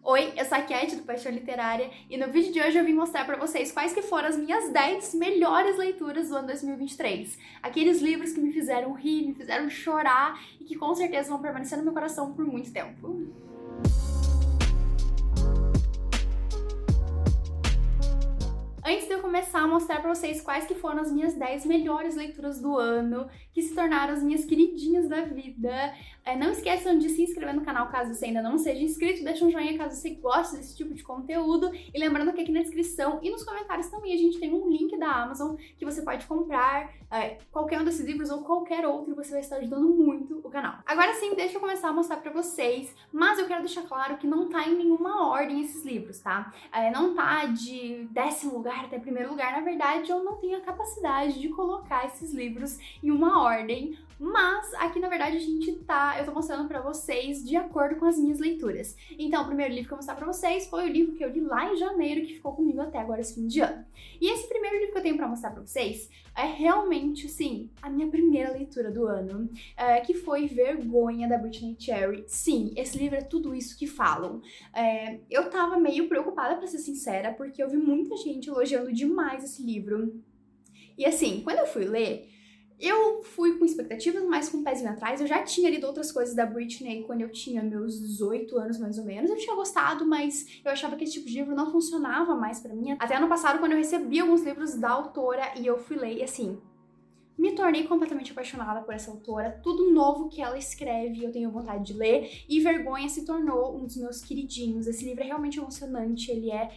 Oi, eu sou a Cat do Paixão Literária e no vídeo de hoje eu vim mostrar pra vocês quais que foram as minhas 10 melhores leituras do ano 2023. Aqueles livros que me fizeram rir, me fizeram chorar e que com certeza vão permanecer no meu coração por muito tempo. Antes de eu começar a mostrar pra vocês quais que foram as minhas 10 melhores leituras do ano, que se tornaram as minhas queridinhas da vida, não esqueçam de se inscrever no canal caso você ainda não seja inscrito, deixa um joinha caso você goste desse tipo de conteúdo, e lembrando que aqui na descrição e nos comentários também a gente tem um link da Amazon que você pode comprar qualquer um desses livros ou qualquer outro, e você vai estar ajudando muito o canal. Agora sim, deixa eu começar a mostrar pra vocês, mas eu quero deixar claro que não tá em nenhuma ordem esses livros, tá? Não tá de 10º lugar até 1º lugar, na verdade eu não tenho a capacidade de colocar esses livros em uma ordem, mas aqui na verdade eu tô mostrando pra vocês de acordo com as minhas leituras. Então o primeiro livro que eu vou mostrar pra vocês foi o livro que eu li lá em janeiro, que ficou comigo até agora esse fim de ano. E esse primeiro livro que eu tenho pra mostrar pra vocês é realmente, assim, a minha primeira leitura do ano, que foi Vergonha, da Brittany Cherry. Sim, esse livro é tudo isso que falam. Eu tava meio preocupada, pra ser sincera, porque eu vi muita gente elogiando demais esse livro. E assim, quando eu fui ler, eu fui com expectativas, mas com um pezinho atrás. Eu já tinha lido outras coisas da Brittany quando eu tinha meus 18 anos, mais ou menos. Eu tinha gostado, mas eu achava que esse tipo de livro não funcionava mais pra mim. Até ano passado, quando eu recebi alguns livros da autora e eu fui ler, e assim, me tornei completamente apaixonada por essa autora. Tudo novo que ela escreve eu tenho vontade de ler. E Vergonha se tornou um dos meus queridinhos. Esse livro é realmente emocionante, ele é...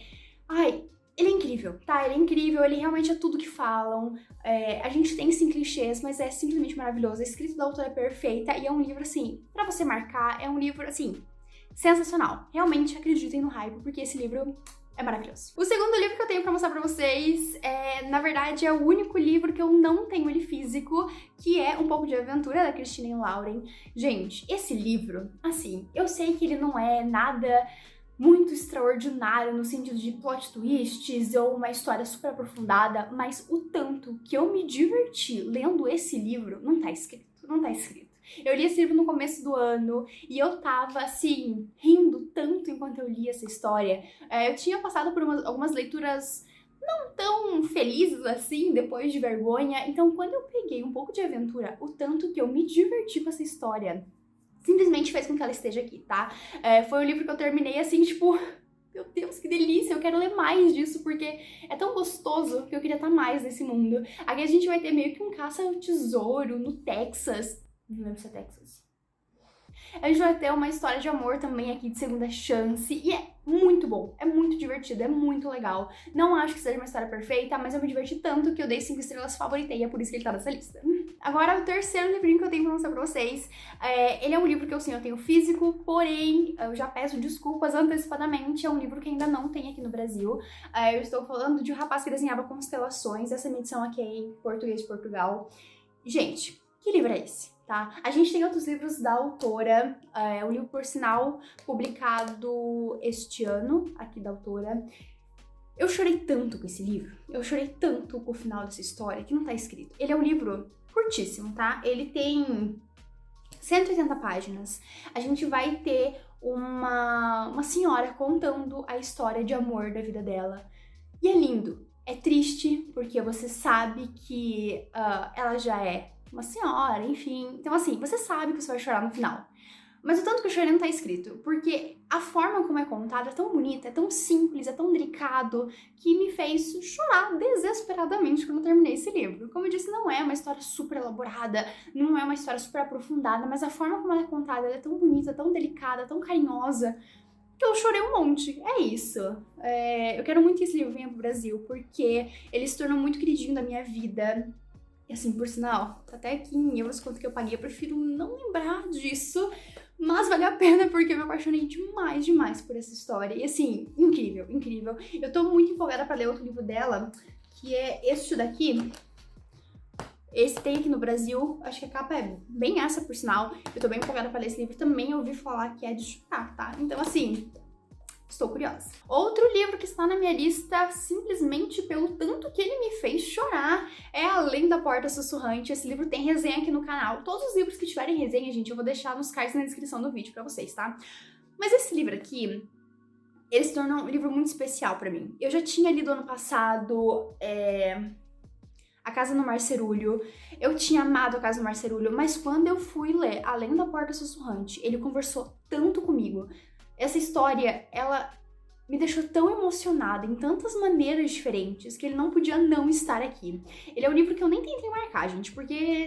ele é incrível, tá? Ele é incrível, ele realmente é tudo que falam. A gente tem sim clichês, mas é simplesmente maravilhoso. A escrita da autora é perfeita e é um livro, assim, pra você marcar, é um livro, assim, sensacional. Realmente acreditem no hype, porque esse livro é maravilhoso. O segundo livro que eu tenho pra mostrar pra vocês na verdade, é o único livro que eu não tenho ele físico, que é Um Pouco de Aventura, da Christine Lauren. Gente, esse livro, assim, eu sei que ele não é nada muito extraordinário no sentido de plot twists ou uma história super aprofundada, mas o tanto que eu me diverti lendo esse livro não tá escrito, não tá escrito. Eu li esse livro no começo do ano e eu tava, assim, rindo tanto enquanto eu li essa história. Eu tinha passado por algumas leituras não tão felizes assim, depois de Vergonha, então quando eu peguei Um Pouco de Aventura, o tanto que eu me diverti com essa história simplesmente fez com que ela esteja aqui, tá? Foi um livro que eu terminei assim, tipo, meu Deus, que delícia, eu quero ler mais disso, porque é tão gostoso que eu queria estar mais nesse mundo. Aqui a gente vai ter meio que um caça ao tesouro no Texas. Não lembro se é Texas. A gente vai ter uma história de amor também aqui de segunda chance, e é muito bom, é muito divertido, é muito legal. Não acho que seja uma história perfeita, mas eu me diverti tanto que eu dei 5 estrelas, favoritei, e é por isso que ele tá nessa lista. Agora, o terceiro livrinho que eu tenho pra mostrar pra vocês, ele é um livro que eu tenho físico, porém, eu já peço desculpas antecipadamente, é um livro que ainda não tem aqui no Brasil. Eu estou falando de Um Rapaz que Desenhava Constelações, essa é minha edição aqui em português de Portugal. Gente, que livro é esse? Tá? A gente tem outros livros da autora, um livro, por sinal, publicado este ano, aqui da autora. Eu chorei tanto com esse livro, eu chorei tanto com o final dessa história, que não tá escrito. Ele é um livro curtíssimo, tá? Ele tem 180 páginas. A gente vai ter uma senhora contando a história de amor da vida dela. E é lindo. É triste, porque você sabe que ela já é uma senhora, enfim. Então, assim, você sabe que você vai chorar no final. Mas o tanto que eu chorei não tá escrito, porque a forma como é contada é tão bonita, é tão simples, é tão delicado, que me fez chorar desesperadamente quando eu terminei esse livro. Como eu disse, não é uma história super elaborada, não é uma história super aprofundada, mas a forma como ela é contada ela é tão bonita, tão delicada, tão carinhosa, que eu chorei um monte. É isso. Eu quero muito que esse livro venha pro Brasil, porque ele se tornou muito queridinho da minha vida. E assim, por sinal, tá até aqui em euros quanto que eu paguei, eu prefiro não lembrar disso, mas valeu a pena porque eu me apaixonei demais por essa história. E assim, incrível, incrível. Eu tô muito empolgada pra ler outro livro dela, que é este daqui. Esse tem aqui no Brasil, acho que a capa é bem essa, por sinal. Eu tô bem empolgada pra ler esse livro, também ouvi falar que é de chorar, tá? Então assim, estou curiosa. Outro livro que está na minha lista, simplesmente pelo tanto que ele me fez chorar, é Além da Porta Sussurrante. Esse livro tem resenha aqui no canal. Todos os livros que tiverem resenha, gente, eu vou deixar nos cards na descrição do vídeo pra vocês, tá? Mas esse livro aqui, ele se tornou um livro muito especial pra mim. Eu já tinha lido ano passado A Casa no Mar Cerúleo, eu tinha amado A Casa no Mar Cerúleo, mas quando eu fui ler Além da Porta Sussurrante, ele conversou tanto comigo. Essa história, ela me deixou tão emocionada em tantas maneiras diferentes que ele não podia não estar aqui. Ele é um livro que eu nem tentei marcar, gente, porque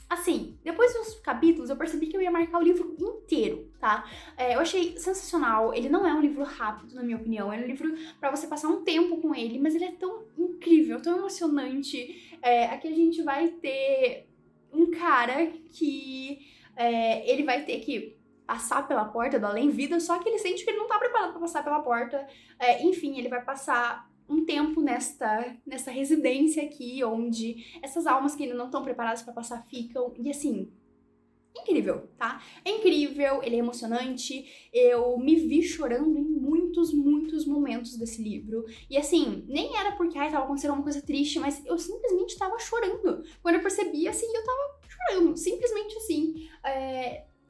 assim, depois dos capítulos eu percebi que eu ia marcar o livro inteiro, tá? Eu achei sensacional, ele não é um livro rápido, na minha opinião, é um livro pra você passar um tempo com ele, mas ele é tão incrível, tão emocionante. Aqui a gente vai ter um cara que ele vai ter que passar pela porta do além-vida, só que ele sente que ele não tá preparado pra passar pela porta. Enfim, ele vai passar um tempo nessa residência aqui, onde essas almas que ainda não estão preparadas pra passar ficam, e assim, incrível, tá? É incrível, ele é emocionante, eu me vi chorando em muitos, muitos momentos desse livro, e assim, nem era porque tava acontecendo alguma coisa triste, mas eu simplesmente tava chorando. Quando eu percebi, assim, eu tava chorando, simplesmente assim.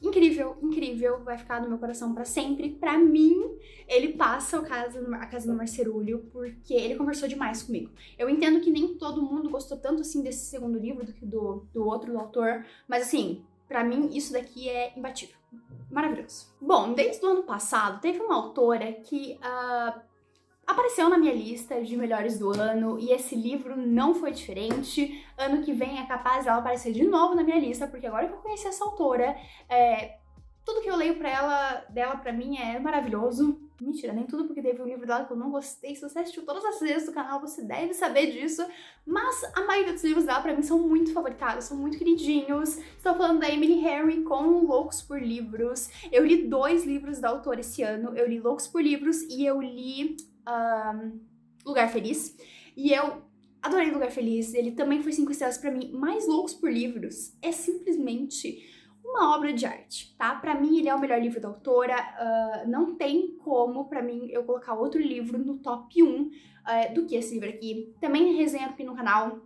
Incrível, incrível, vai ficar no meu coração pra sempre. Pra mim, ele passa A Casa no Mar Cerúleo porque ele conversou demais comigo. Eu entendo que nem todo mundo gostou tanto assim desse segundo livro do que do outro do autor, mas assim, pra mim isso daqui é imbatível. Maravilhoso. Bom, desde o ano passado, teve uma autora que apareceu na minha lista de melhores do ano e esse livro não foi diferente. Ano que vem é capaz dela aparecer de novo na minha lista, porque agora que eu conheci essa autora, tudo que eu leio dela pra mim é maravilhoso. Mentira, nem tudo, porque teve um livro dela que eu não gostei. Se você assistiu todas as vezes do canal, você deve saber disso. Mas a maioria dos livros dela pra mim são muito favoritados, são muito queridinhos. Estou falando da Emily Henry com Loucos por Livros. Eu li 2 livros da autora esse ano. Eu li Loucos por Livros e eu li Lugar Feliz, e eu adorei Lugar Feliz, ele também foi 5 estrelas pra mim, mas Loucos por Livros é simplesmente uma obra de arte, tá? Pra mim ele é o melhor livro da autora, não tem como pra mim eu colocar outro livro no top 1 do que esse livro aqui. Também resenha aqui no canal,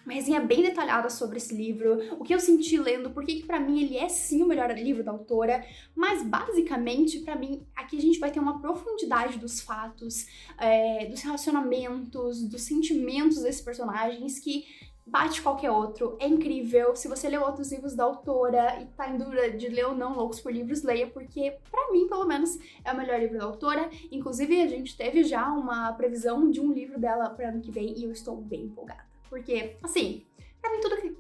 uma resenha bem detalhada sobre esse livro, o que eu senti lendo, porque que pra mim ele é sim o melhor livro da autora, mas basicamente pra mim aqui a gente vai ter uma profundidade dos fatos, dos relacionamentos, dos sentimentos desses personagens que bate qualquer outro, é incrível. Se você leu outros livros da autora e tá em dúvida de ler ou não Loucos por Livros, leia, porque pra mim, pelo menos, é o melhor livro da autora. Inclusive, a gente teve já uma previsão de um livro dela para ano que vem e eu estou bem empolgada. Porque, assim, pra mim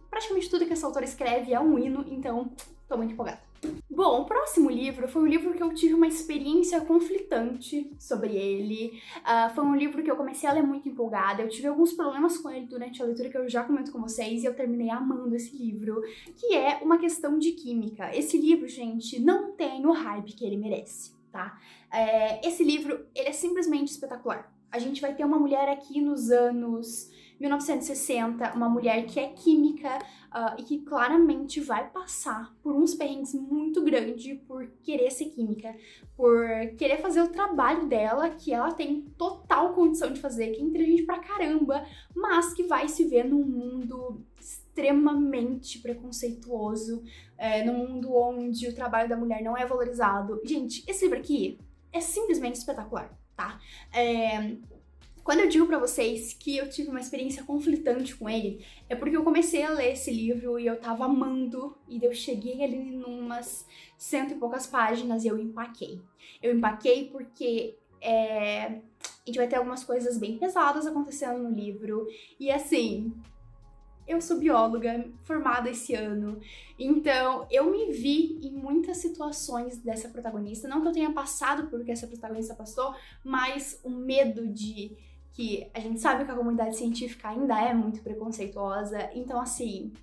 praticamente tudo que essa autora escreve é um hino, então tô muito empolgada. Bom, o próximo livro foi um livro que eu tive uma experiência conflitante sobre ele. Foi um livro que eu comecei a ler muito empolgada, eu tive alguns problemas com ele durante a leitura que eu já comento com vocês e eu terminei amando esse livro, que é Uma Questão de Química. Esse livro, gente, não tem o hype que ele merece, tá? Esse livro, ele é simplesmente espetacular. A gente vai ter uma mulher aqui nos anos 1960, uma mulher que é química e que claramente vai passar por uns perrengues muito grandes por querer ser química, por querer fazer o trabalho dela, que ela tem total condição de fazer, que é inteligente pra caramba, mas que vai se ver num mundo extremamente preconceituoso, num mundo onde o trabalho da mulher não é valorizado. Gente, esse livro aqui é simplesmente espetacular, tá? Quando eu digo pra vocês que eu tive uma experiência conflitante com ele, é porque eu comecei a ler esse livro e eu tava amando, e eu cheguei ali numas 100 e poucas páginas e eu empaquei. Eu empaquei porque a gente vai ter algumas coisas bem pesadas acontecendo no livro, e assim, eu sou bióloga, formada esse ano, então eu me vi em muitas situações dessa protagonista, não que eu tenha passado por o que essa protagonista passou, mas o medo que a gente sabe que a comunidade científica ainda é muito preconceituosa, então assim,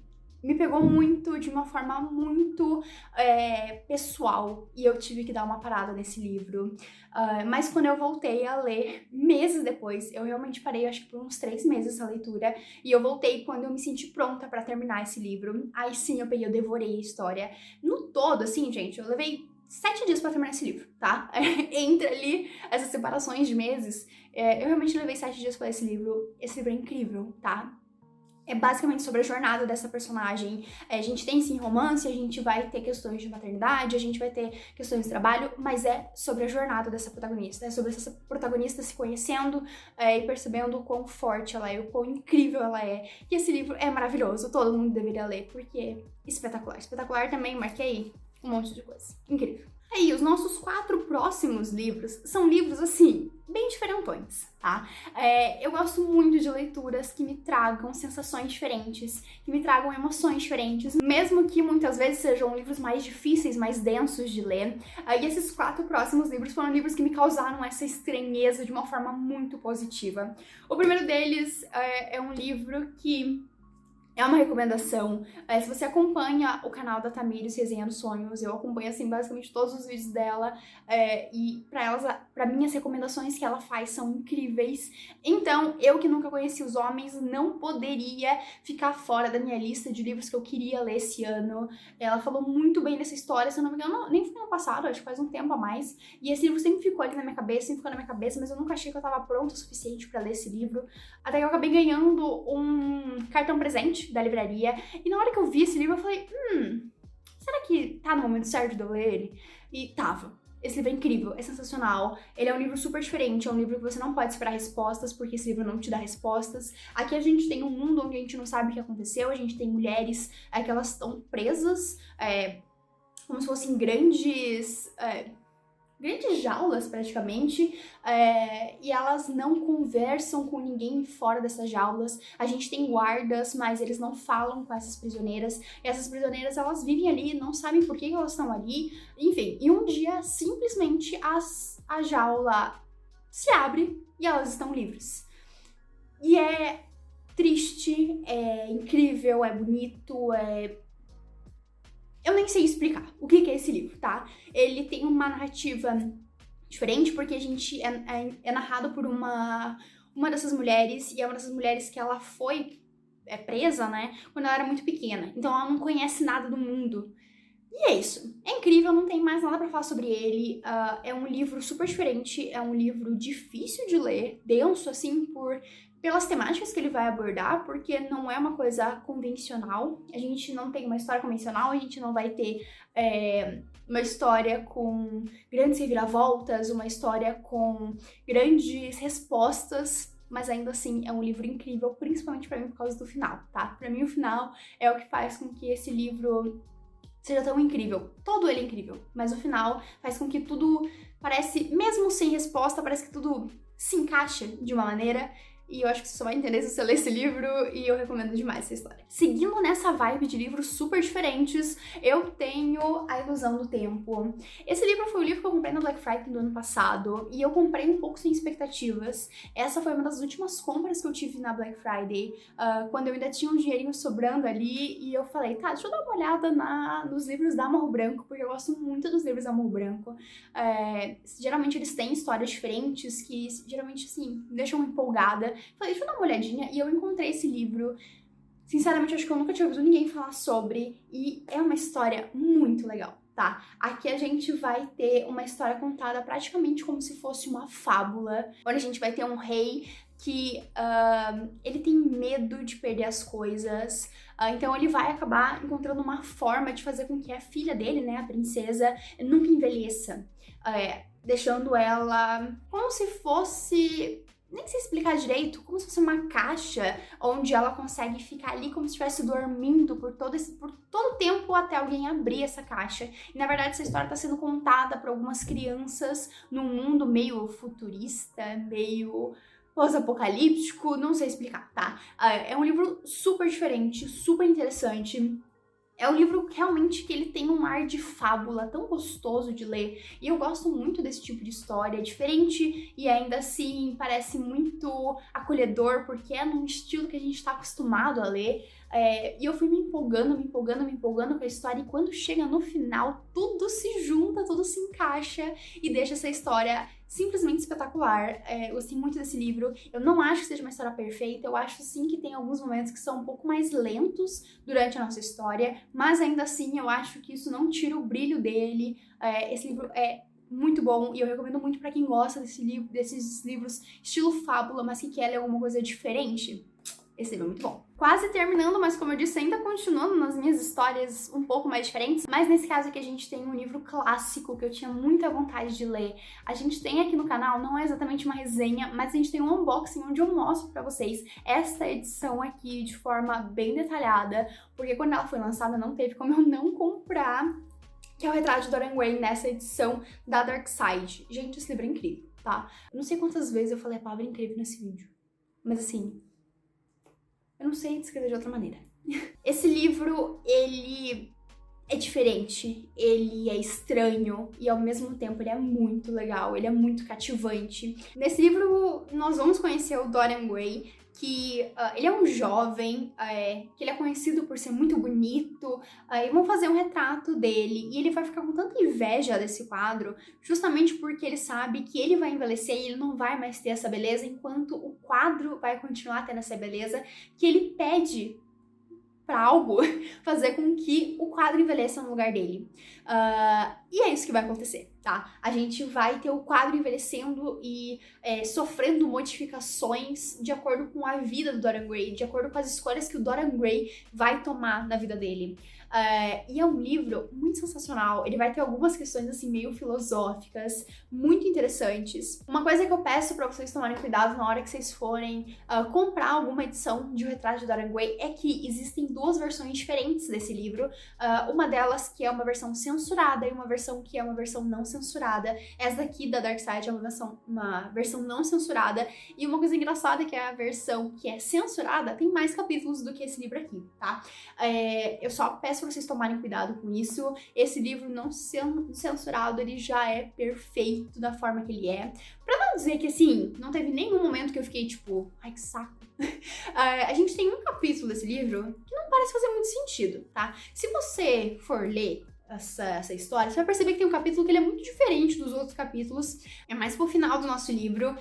me pegou muito, de uma forma muito pessoal, e eu tive que dar uma parada nesse livro. Mas quando eu voltei a ler, meses depois, eu realmente parei, acho que por uns 3 meses essa leitura, e eu voltei quando eu me senti pronta pra terminar esse livro. Aí sim, eu devorei a história. No todo, assim, gente, eu levei 7 dias pra terminar esse livro, tá? Entre ali essas separações de meses, eu realmente levei 7 dias pra ler esse livro. Esse livro é incrível, tá? É basicamente sobre a jornada dessa personagem. A gente tem sim romance, a gente vai ter questões de maternidade, a gente vai ter questões de trabalho, mas é sobre a jornada dessa protagonista. É sobre essa protagonista se conhecendo e percebendo o quão forte ela é, o quão incrível ela é. E esse livro é maravilhoso, todo mundo deveria ler, porque é espetacular. Espetacular também, marquei um monte de coisa. Incrível. Aí, os nossos 4 próximos livros são livros, assim, bem diferentões, tá? Eu gosto muito de leituras que me tragam sensações diferentes, que me tragam emoções diferentes, mesmo que muitas vezes sejam livros mais difíceis, mais densos de ler. E esses 4 próximos livros foram livros que me causaram essa estranheza de uma forma muito positiva. O primeiro deles é um livro que é uma recomendação. Se você acompanha o canal da Tamires Resenha dos Sonhos, eu acompanho, assim, basicamente todos os vídeos dela, e pra mim, as recomendações que ela faz são incríveis. Então, eu que nunca conheci Os Homens, não poderia ficar fora da minha lista de livros que eu queria ler esse ano. Ela falou muito bem dessa história, se eu não me engano, nem foi ano passado, acho que faz um tempo a mais. E esse livro sempre ficou ali na minha cabeça, sempre ficou na minha cabeça, mas eu nunca achei que eu tava pronta o suficiente pra ler esse livro. Até que eu acabei ganhando um cartão presente da livraria, e na hora que eu vi esse livro eu falei, será que tá no momento certo de eu ler ele? E tava. Esse livro é incrível, é sensacional, ele é um livro super diferente, é um livro que você não pode esperar respostas, porque esse livro não te dá respostas. Aqui a gente tem um mundo onde a gente não sabe o que aconteceu, a gente tem mulheres que elas estão presas, como se fossem grandes jaulas, praticamente, e elas não conversam com ninguém fora dessas jaulas. A gente tem guardas, mas eles não falam com essas prisioneiras, e essas prisioneiras, elas vivem ali, não sabem por que elas estão ali, enfim. E um dia, simplesmente, a jaula se abre e elas estão livres. E é triste, é incrível, é bonito, eu nem sei explicar o que é esse livro, tá? Ele tem uma narrativa diferente, porque a gente é narrado por uma dessas mulheres, e é uma dessas mulheres que ela foi presa, né, quando ela era muito pequena. Então ela não conhece nada do mundo. E é isso. É incrível, não tem mais nada pra falar sobre ele. É um livro super diferente, é um livro difícil de ler, denso, assim, pelas temáticas que ele vai abordar, porque não é uma coisa convencional. A gente não tem uma história convencional, a gente não vai ter uma história com grandes reviravoltas, uma história com grandes respostas, mas ainda assim é um livro incrível, principalmente pra mim por causa do final, tá? Pra mim o final é o que faz com que esse livro seja tão incrível. Todo ele é incrível, mas o final faz com que tudo parece, mesmo sem resposta, parece que tudo se encaixa de uma maneira. E eu acho que você só vai entender se você ler esse livro, e eu recomendo demais essa história. Seguindo nessa vibe de livros super diferentes, eu tenho A Ilusão do Tempo. Esse livro foi o livro que eu comprei na Black Friday do ano passado, e eu comprei um pouco sem expectativas. Essa foi uma das últimas compras que eu tive na Black Friday, quando eu ainda tinha um dinheirinho sobrando ali, e eu falei, tá, deixa eu dar uma olhada nos livros da Morro Branco, porque eu gosto muito dos livros da Morro Branco. Geralmente eles têm histórias diferentes, que geralmente, assim, me deixam empolgada. Falei, deixa eu dar uma olhadinha, e eu encontrei esse livro. Sinceramente, acho que eu nunca tinha ouvido ninguém falar sobre, e é uma história muito legal, tá? Aqui a gente vai ter uma história contada praticamente como se fosse uma fábula, onde a gente vai ter um rei que ele tem medo de perder as coisas, então ele vai acabar encontrando uma forma de fazer com que a filha dele, né, a princesa, nunca envelheça, deixando ela como se fosse... nem sei explicar direito, como se fosse uma caixa onde ela consegue ficar ali como se estivesse dormindo por todo o tempo até alguém abrir essa caixa. E na verdade essa história está sendo contada para algumas crianças num mundo meio futurista, meio pós-apocalíptico, não sei explicar, tá? É um livro super diferente, super interessante. É um livro realmente que ele tem um ar de fábula tão gostoso de ler, e eu gosto muito desse tipo de história, diferente e ainda assim parece muito acolhedor, porque é num estilo que a gente está acostumado a ler, e eu fui me empolgando com a história, e quando chega no final, tudo se junta, tudo se encaixa e deixa essa história simplesmente espetacular. Eu gostei muito desse livro. Eu não acho que seja uma história perfeita, eu acho sim que tem alguns momentos que são um pouco mais lentos durante a nossa história, mas ainda assim eu acho que isso não tira o brilho dele. Esse livro é muito bom, e eu recomendo muito pra quem gosta desses livros estilo fábula, mas que quer ler alguma coisa diferente. Esse livro é muito bom. Quase terminando, mas como eu disse, ainda continuando nas minhas histórias um pouco mais diferentes. Mas nesse caso aqui a gente tem um livro clássico que eu tinha muita vontade de ler. A gente tem aqui no canal, não é exatamente uma resenha, mas a gente tem um unboxing onde eu mostro pra vocês esta edição aqui de forma bem detalhada, porque quando ela foi lançada não teve como eu não comprar, que é o Retrato de Dorian Gray nessa edição da Dark Side. Gente, esse livro é incrível, tá? Eu não sei quantas vezes eu falei a palavra incrível nesse vídeo, mas assim, eu não sei descrever de outra maneira. Esse livro, ele é diferente, ele é estranho e ao mesmo tempo ele é muito legal, ele é muito cativante. Nesse livro nós vamos conhecer o Dorian Gray, que ele é um jovem, que ele é conhecido por ser muito bonito, e vão fazer um retrato dele, e ele vai ficar com tanta inveja desse quadro, justamente porque ele sabe que ele vai envelhecer e ele não vai mais ter essa beleza, enquanto o quadro vai continuar tendo essa beleza, que ele pede pra algo fazer com que o quadro envelheça no lugar dele. E é isso que vai acontecer, tá? A gente vai ter o quadro envelhecendo e sofrendo modificações de acordo com a vida do Dorian Gray, de acordo com as escolhas que o Dorian Gray vai tomar na vida dele. E é um livro muito sensacional, ele vai ter algumas questões assim meio filosóficas, muito interessantes. Uma coisa que eu peço pra vocês tomarem cuidado na hora que vocês forem comprar alguma edição de O Retrato de Dorian Gray é que existem duas versões diferentes desse livro, uma delas que é uma versão censurada e uma versão que é uma versão não censurada. Essa daqui da Dark Side é uma versão não censurada, e uma coisa engraçada é que a versão que é censurada tem mais capítulos do que esse livro aqui, tá? Eu só peço pra vocês tomarem cuidado com isso. Esse livro não sendo censurado, ele já é perfeito da forma que ele é. Pra não dizer que, assim, não teve nenhum momento que eu fiquei, tipo, ai que saco. A gente tem um capítulo desse livro que não parece fazer muito sentido, tá? Se você for ler essa história, você vai perceber que tem um capítulo que ele é muito diferente dos outros capítulos. É mais pro final do nosso livro.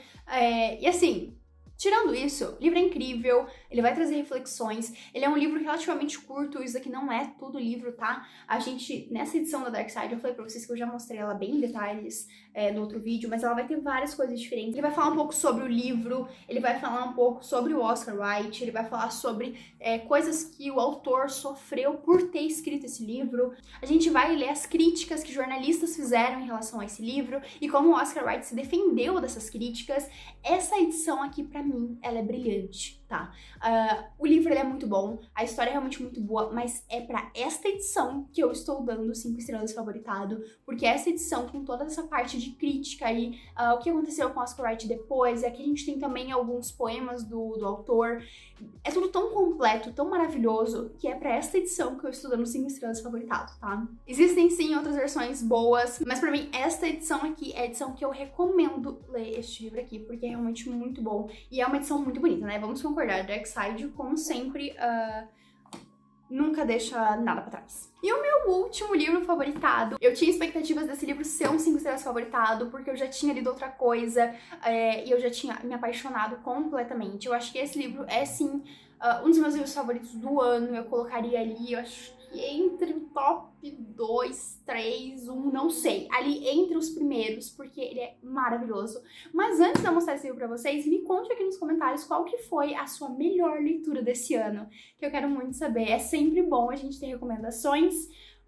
E assim, tirando isso, o livro é incrível, ele vai trazer reflexões, ele é um livro relativamente curto, isso aqui não é todo o livro, tá? A gente, nessa edição da Dark Side, eu falei pra vocês que eu já mostrei ela bem em detalhes no outro vídeo, mas ela vai ter várias coisas diferentes. Ele vai falar um pouco sobre o livro, ele vai falar um pouco sobre o Oscar Wilde, ele vai falar sobre coisas que o autor sofreu por ter escrito esse livro. A gente vai ler as críticas que jornalistas fizeram em relação a esse livro e como o Oscar Wilde se defendeu dessas críticas. Essa edição aqui, pra mim, ela é brilhante, tá? O livro ele é muito bom, a história é realmente muito boa, mas é pra esta edição que eu estou dando 5 estrelas favoritado, porque essa edição, com toda essa parte de crítica aí, o que aconteceu com Oscar Wilde depois, aqui a gente tem também alguns poemas do autor, é tudo tão completo, tão maravilhoso, que é pra esta edição que eu estou dando 5 estrelas favoritado, tá? Existem sim outras versões boas, mas pra mim esta edição aqui é a edição que eu recomendo ler este livro aqui, porque é realmente muito bom, e é uma edição muito bonita, né? Vamos concordar, Dark Side, como sempre, nunca deixa nada pra trás. E o meu último livro favoritado, eu tinha expectativas desse livro ser um 5 estrelas favoritado, porque eu já tinha lido outra coisa, e eu já tinha me apaixonado completamente. Eu acho que esse livro é, sim, um dos meus livros favoritos do ano, eu colocaria ali, eu acho que entre o top 2, 3, 1, não sei, ali entre os primeiros, porque ele é maravilhoso. Mas antes de eu mostrar esse livro pra vocês, me conte aqui nos comentários qual que foi a sua melhor leitura desse ano, que eu quero muito saber. É sempre bom a gente ter recomendações,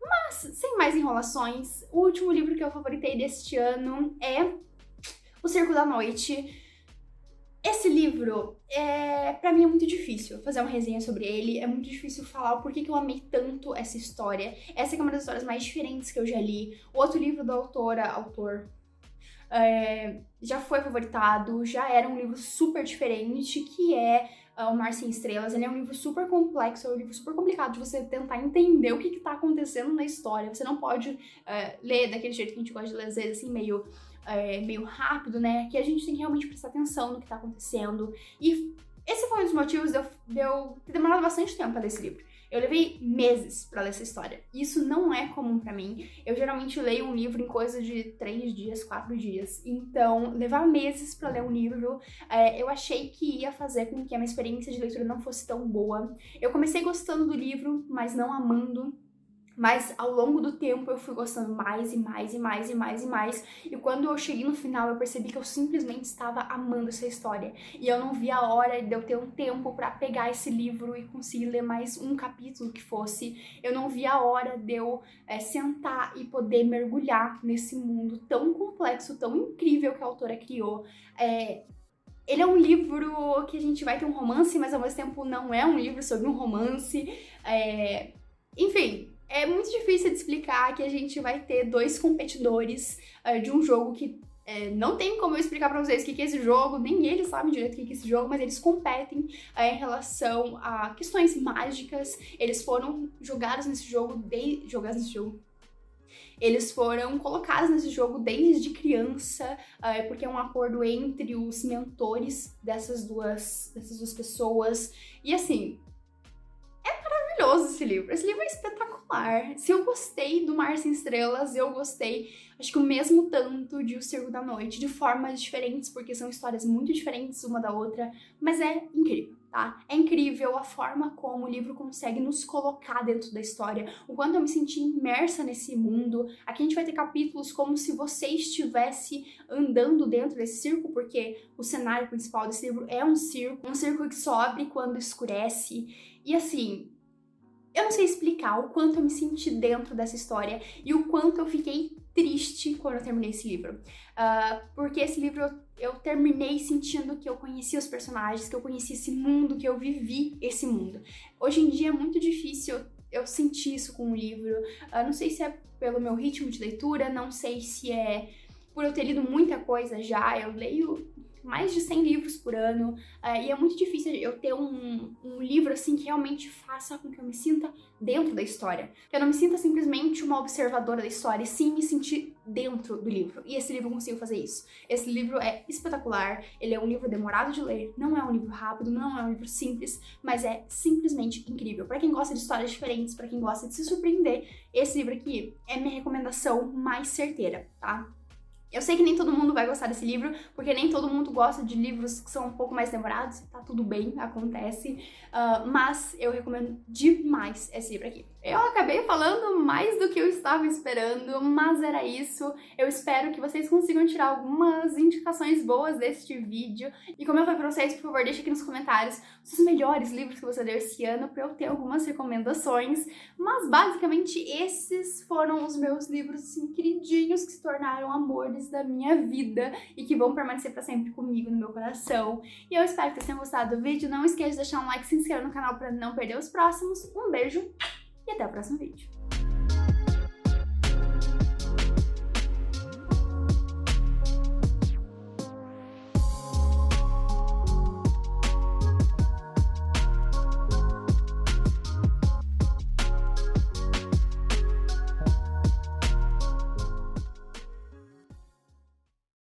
mas sem mais enrolações, o último livro que eu favoritei deste ano é O Cerco da Noite. Esse livro, pra mim é muito difícil fazer uma resenha sobre ele, é muito difícil falar o porquê que eu amei tanto essa história. Essa é uma das histórias mais diferentes que eu já li. O outro livro da autor, já foi favoritado, já era um livro super diferente, que é O Mar Sem Estrelas. Ele é um livro super complexo, é um livro super complicado de você tentar entender o que tá acontecendo na história. Você não pode ler daquele jeito que a gente gosta de ler, às vezes, assim, meio rápido, né? Que a gente tem que realmente prestar atenção no que tá acontecendo. E esse foi um dos motivos de eu ter demorado bastante tempo pra ler esse livro. Eu levei meses pra ler essa história. Isso não é comum pra mim. Eu geralmente leio um livro em coisa de 3 dias, 4 dias. Então, levar meses pra ler um livro, eu achei que ia fazer com que a minha experiência de leitura não fosse tão boa. Eu comecei gostando do livro, mas não amando. Mas ao longo do tempo eu fui gostando mais e mais e mais e mais e mais. E quando eu cheguei no final eu percebi que eu simplesmente estava amando essa história. E eu não vi a hora de eu ter um tempo pra pegar esse livro e conseguir ler mais um capítulo que fosse. Eu não vi a hora de eu sentar e poder mergulhar nesse mundo tão complexo, tão incrível que a autora criou. Ele é um livro que a gente vai ter um romance, mas ao mesmo tempo não é um livro sobre um romance. Enfim, é muito difícil de explicar que a gente vai ter dois competidores de um jogo que não tem como eu explicar pra vocês o que é esse jogo, nem eles sabem direito o que é esse jogo, mas eles competem em relação a questões mágicas. Eles foram jogados nesse jogo, eles foram colocados nesse jogo desde criança, porque é um acordo entre os mentores dessas duas pessoas. E assim, maravilhoso esse livro. Esse livro é espetacular. Se eu gostei do Mar Sem Estrelas, eu gostei, acho que o mesmo tanto de O Circo da Noite, de formas diferentes, porque são histórias muito diferentes uma da outra, mas é incrível, tá? É incrível a forma como o livro consegue nos colocar dentro da história, o quanto eu me senti imersa nesse mundo. Aqui a gente vai ter capítulos como se você estivesse andando dentro desse circo, porque o cenário principal desse livro é um circo que só abre quando escurece. E assim, eu não sei explicar o quanto eu me senti dentro dessa história e o quanto eu fiquei triste quando eu terminei esse livro. Porque esse livro eu terminei sentindo que eu conhecia os personagens, que eu conhecia esse mundo, que eu vivi esse mundo. Hoje em dia é muito difícil eu sentir isso com um livro. Não sei se é pelo meu ritmo de leitura, não sei se é por eu ter lido muita coisa já. Eu leio mais de 100 livros por ano, e é muito difícil eu ter um livro assim que realmente faça com que eu me sinta dentro da história. Que eu não me sinta simplesmente uma observadora da história, e sim me sentir dentro do livro. E esse livro conseguiu fazer isso. Esse livro é espetacular, ele é um livro demorado de ler, não é um livro rápido, não é um livro simples, mas é simplesmente incrível. Pra quem gosta de histórias diferentes, pra quem gosta de se surpreender, esse livro aqui é minha recomendação mais certeira, tá? Eu sei que nem todo mundo vai gostar desse livro, porque nem todo mundo gosta de livros que são um pouco mais demorados, tá tudo bem, acontece, mas eu recomendo demais esse livro aqui. Eu acabei falando mais do que eu estava esperando, mas era isso. Eu espero que vocês consigam tirar algumas indicações boas deste vídeo. E como eu falei pra vocês, por favor, deixa aqui nos comentários os melhores livros que você leu esse ano pra eu ter algumas recomendações. Mas basicamente esses foram os meus livros assim, queridinhos que se tornaram amores da minha vida e que vão permanecer pra sempre comigo no meu coração. E eu espero que vocês tenham gostado do vídeo. Não esqueça de deixar um like e se inscrever no canal pra não perder os próximos. Um beijo! E até o próximo vídeo.